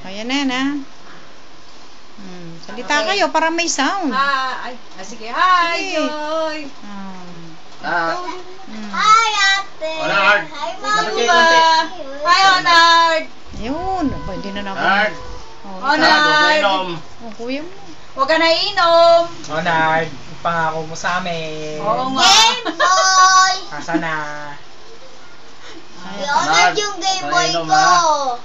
Ayan na yan, ha? Salita kayo para may sound. Sige. Hi, Sige. Joy. Hi, ate. Honard. Hi, Napatay mama. konti. Hi, Honard. Ayun. Aba, hindi na Honard. Oh, Honard. oh, kuya mo. Huwag ka na inom. Honard, pangako mo sa amin. Oo nga. Game Boy. Asa na? Leonard yung Game Boy Inom, ko.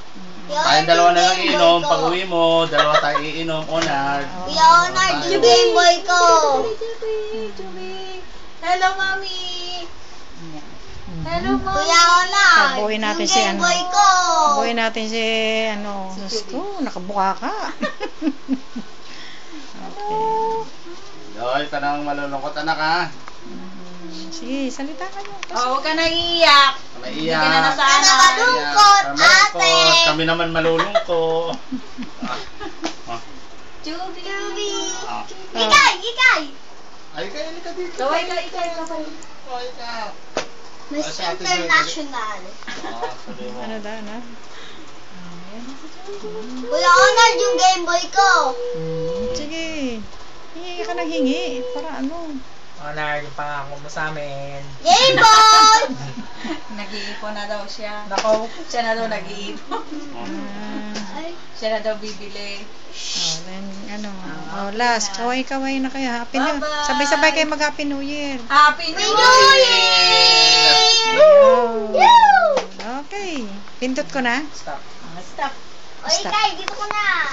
Tayong dalawa na lang iinom. Pag uwi mo, dalawa tayo iinom. Honard. Leonard yung Game Boy ko. Hello, Mami. Hello, Mami. Kuya Leonard, Buhay natin yung si Game ano. Boy ko. Buhay natin si ano. Diyos ko, nakabuka ka. Joy, tanang malulungkot anak ha. Sige, salita kayo. Huwag ka na iiyak. Naiiyak. Hindi ka na nasanay. Malulungkot, ate. Kami naman malulungkot. Juby. Ikay. Ay, kaya ka dito. Kaway ka, ikay ka pa rin. Kaway ka. Miss International. Sabi mo. Ano da, ano? Kuya Leonard yung Game Boy ko. Sige. Hingi ka ng hingi. Para ano? Honard, yung pangako mo sa amin. Game Boy. Nag-iipon na daw siya. Nako. Siya na daw nag-iipon. Siya na daw bibili. Oh, then, ano? Oh, last. Kaway-kaway na kayo. Happy New Bye-bye. Sabay-sabay kayo mag-Happy New Year. Happy New New Year! Oh. Okay. Pindot ko na. Stop. Stop. O Ikay, dito ko na.